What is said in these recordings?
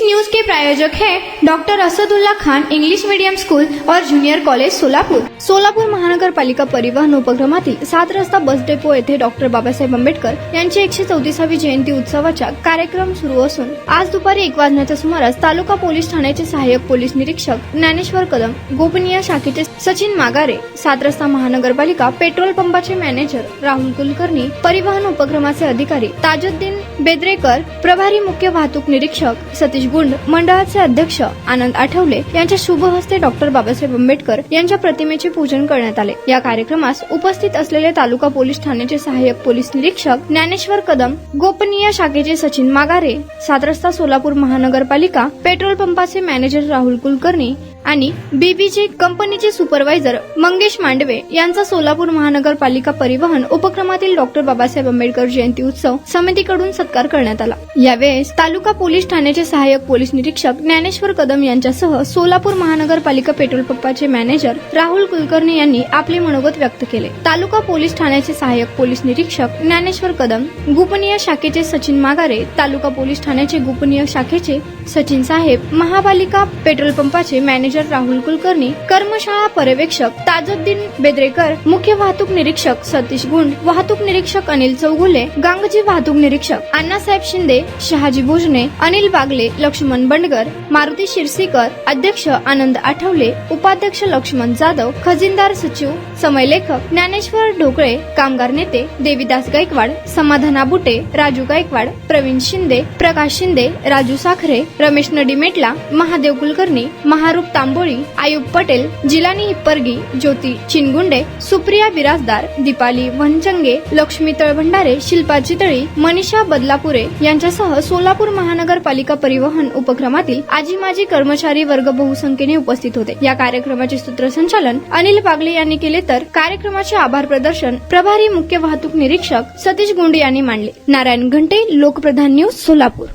News के प्रायोजक हैं doctor Asadullah Khan English medium school और जूनियर कॉलेज सोलापूर। सोलापूर महानगरपालिका परिवहन उपक्रमातील 7 रस्ता बस डेपो येथे डॉक्टर बाबासाहेब आंबेडकर यांची 134वी जयंती उत्सवाचा कार्यक्रम सुरू असून आज दुपारी 1 वाजण्याच्या सुमारास तालुका पोलीस ठाण्याचे सहाय्यक पोलीस निरीक्षक ज्ञानेश्वर कदम, गोपनीय शाखेचे सचिन मागारे, 7 रस्ता महानगरपालिका पेट्रोल पंपाचे मॅनेजर राहुल कुलकर्णी, परिवहन उपक्रमाचे अधिकारी ताजुद्दीन बेद्रेकर, प्रभारी मुख्य वाहतूक निरीक्षक सतीश गुंड, मंडळाचे अध्यक्ष आनंद आठवले यांच्या शुभ हस्ते डॉक्टर बाबासाहेब आंबेडकर यांच्या प्रतिमेचे पूजन करण्यात आले। या कार्यक्रमास उपस्थित असलेले तालुका पोलीस ठाण्याचे सहाय्यक पोलीस निरीक्षक ज्ञानेश्वर कदम, गोपनीय शाखेचे सचिन मागारे, 7 रस्ता सोलापूर महानगरपालिका पेट्रोल पंपाचे मॅनेजर राहुल कुलकर्णी आणि बीबीजी कंपनीचे सुपरवायझर मंगेश मांडवे यांचा सोलापूर महानगरपालिका परिवहन उपक्रमातील डॉक्टर बाबासाहेब आंबेडकर जयंती उत्सव समितीकडून सत्कार करण्यात आला। यावेळेस तालुका पोलीस ठाण्याचे सहाय्यक पोलीस निरीक्षक ज्ञानेश्वर कदम यांच्यासह सोलापूर महानगरपालिका पेट्रोल पंपाचे मॅनेजर राहुल कुलकर्णी यांनी आपले मनोगत व्यक्त केले। तालुका पोलीस ठाण्याचे सहाय्यक पोलीस निरीक्षक ज्ञानेश्वर कदम, गोपनीय शाखेचे सचिन मागारे, तालुका पोलीस ठाण्याचे गोपनीय शाखेचे सचिन साहेब, महापालिका पेट्रोल पंपाचे मॅनेजर राहुल कुलकर्णी, कर्मशाळा पर्यवेक्षक ताजुद्दीन बेद्रेकर, मुख्य वाहतूक निरीक्षक सतीश गुंड, वाहतूक निरीक्षक अनिल चौगुले, गांगजी वाहतूक निरीक्षक अण्णासाहेब शिंदे, शहाजी भोजने, अनिल बागले, लक्ष्मण बंडगर, मारुती शिरसीकर, अध्यक्ष आनंद आठवले, उपाध्यक्ष लक्ष्मण जाधव, खजिनदार सचिव समय लेखक ज्ञानेश्वर ढोकळे, कामगार नेते देवीदास गायकवाड, समाधान आबुटे, राजू गायकवाड, प्रवीण शिंदे, प्रकाश शिंदे, राजू साखरे, रमेश नडीमेटला, महादेव कुलकर्णी, महारूप तांबोळी, आयुब पटेल, जिलानी हिप्परगी, ज्योती चिनगुंडे, सुप्रिया बिराजदार, दीपाली वनचंगे, लक्ष्मी तळभंडारे, शिल्पा चितळी, मनीषा बदलापुरे यांच्यासह सोलापूर महानगरपालिका परिवहन उपक्रमातील आजी माजी कर्मचारी वर्ग बहुसंख्येने उपस्थित होते। या कार्यक्रमाचे सूत्रसंचालन अनिल बागले यांनी केले तर कार्यक्रमाचे आभार प्रदर्शन प्रभारी मुख्य वाहतूक निरीक्षक सतीश गुंड यांनी मांडले। नारायण घंटे, लोकप्रधान न्यूज, सोलापूर।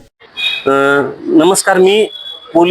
नमस्कार, मी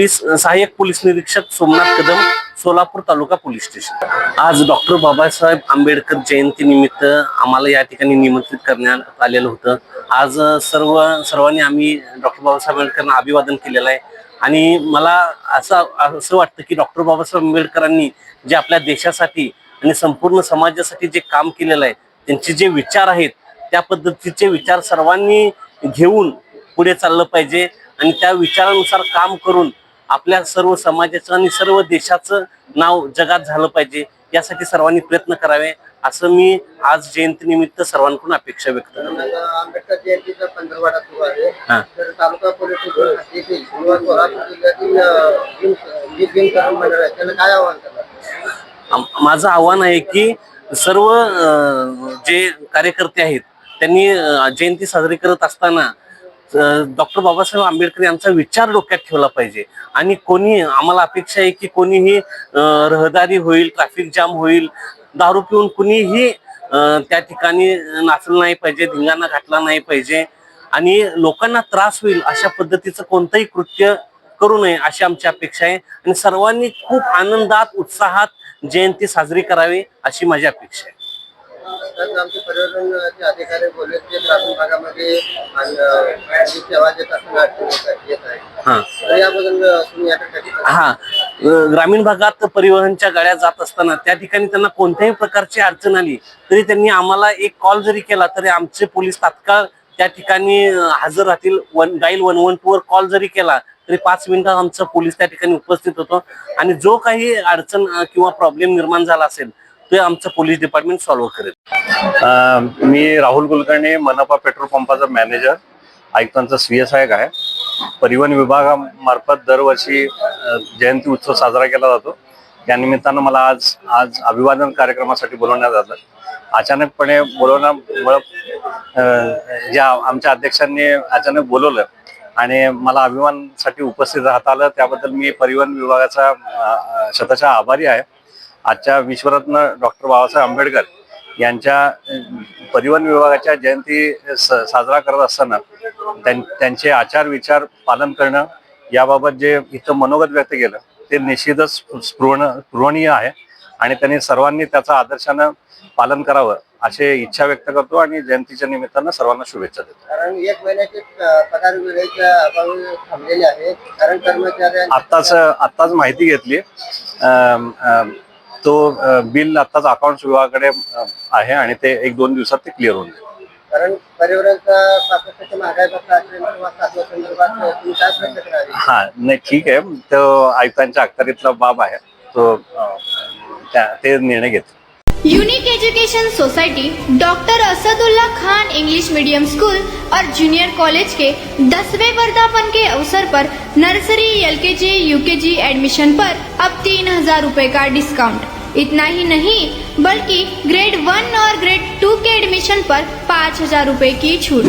सहाय्यक पोलीस निरीक्षक सोमनाथ कदम, सोलापूर तालुका पोलीस स्टेशन। आज डॉक्टर बाबासाहेब आंबेडकर जयंती निमित्त आम्हाला या ठिकाणी निमंत्रित करण्यात आलेलं होतं। आज सर्वांनी आम्ही डॉक्टर बाबासाहेब आंबेडकरांना अभिवादन केलेलं आहे आणि मला असं वाटतं की डॉक्टर बाबासाहेब आंबेडकरांनी जे आपल्या देशासाठी आणि संपूर्ण समाजासाठी जे काम केलेलं आहे, त्यांचे जे विचार आहेत त्या पद्धतीचे विचार सर्वांनी घेऊन पुढे चाललं पाहिजे आणि त्या विचारानुसार काम करून आपल्या सर्व समाजाचं आणि सर्व देशाचं नाव जगात झालं पाहिजे, यासाठी सर्वांनी प्रयत्न करावे असं मी आज जयंती निमित्त सर्वांकडून अपेक्षा व्यक्त करतो। आंबेडकर जयंतीचा 15वाडा सुरू आहे, तर तालुका पोलीस त्याला काय आव्हान करणार? माझं आव्हान आहे की सर्व जे कार्यकर्ते आहेत त्यांनी जयंती साजरी करत असताना डॉक्टर बाबासाहेब आंबेडकर यांचा विचार डोक्यात ठेवला पाहिजे आणि आम्हाला अपेक्षा आहे की कोणीही रहदारी होईल, ट्रॅफिक जाम होईल, दारू पिऊन कुणीही त्या ठिकाणी नाचलं नाही पाहिजे, धिंगाणा घातला नाही पाहिजे आणि लोकांना त्रास होईल अशा पद्धतीचं कोणतंही कृत्य करू नये अशी आमची अपेक्षा आहे आणि सर्वांनी खूप आनंदात उत्साहात जयंती साजरी करावी अशी माझी अपेक्षा आहे। आमचे पर्यटनचे अधिकारी बोलले की ग्रामीण भागामध्ये सेवा देत असताना येत आहे, याबद्दल तुम्ही ग्रामीण भागात परिवहनच्या गाड्या जात असताना त्या ठिकाणी त्यांना कोणत्याही प्रकारची अडचण आली तरी त्यांनी आम्हाला एक कॉल जरी केला तरी आमचे पोलीस तात्काळ त्या ठिकाणी हजर राहतील। डायल 112 वर कॉल जरी केला तरी 5 मिनिटात आमचा पोलीस त्या ठिकाणी उपस्थित होतो आणि जो काही अडचण किंवा प्रॉब्लेम निर्माण झाला असेल ते आमचं पोलीस डिपार्टमेंट सॉल्व्ह करेल। मी राहुल कुलकर्णी, मनपा पेट्रोल पंपाचा मॅनेजर, आयुक्तांचा स्वीय सहाय्यक आहे। परिवहन विभागामार्फत दरवर्षी जयंती उत्सव साजरा केला जातो। त्या निमित्तानं मला आज अभिवादन कार्यक्रमासाठी बोलवण्यात आलं। अचानकपणे बोलवण्यामुळं ज्या आमच्या अध्यक्षांनी अचानक बोलवलं आणि मला अभिमानासाठी उपस्थित राहता आलं, त्याबद्दल मी परिवहन विभागाचा शतशः आभारी आहे। आजच्या विश्वरत्न डॉक्टर बाबासाहेब आंबेडकर यांच्या परिवहन विभागाच्या जयंती साजरा करत असताना त्यांचे आचार विचार पालन करणं याबाबत जे इथं मनोगत व्यक्त केलं ते निश्चितच स्पृहणीय आहे आणि त्यांनी सर्वांनी त्याचा आदर्शानं पालन करावं असे इच्छा व्यक्त करतो आणि जयंतीच्या निमित्तानं सर्वांना शुभेच्छा देतो. कारण 1 महिन्याचे पगार वेळेच्या अभावी थांबलेले आहेत. कारण कर्मचारी आत्ताच माहिती घेतली. तो बिल आत्ताच अकाउंट्स विभागाकडे आहे आणि ते 1-2 दिवसात ते क्लिअर होऊन जाईल. कारण पर्यावरणाचा 65% महागाई भत्ता असेल किंवा 7 संदर्भात तुम्ही काय प्रयत्न करावे? हा नाही ठीक आहे, तो आयुक्तांच्या अखत्यारीतला बाब आहे, तो ते निर्णय घेतील. Unique education society doctor Asadullah Khan English medium school और जूनियर कॉलेज के 10वें वर्धापन के अवसर पर नर्सरी LKG UKG एडमिशन पर अब 3000 रुपए का डिस्काउंट. इतना ही नहीं बल्कि ग्रेड 1 और ग्रेड 2 के एडमिशन पर 5000 रुपए की छूट.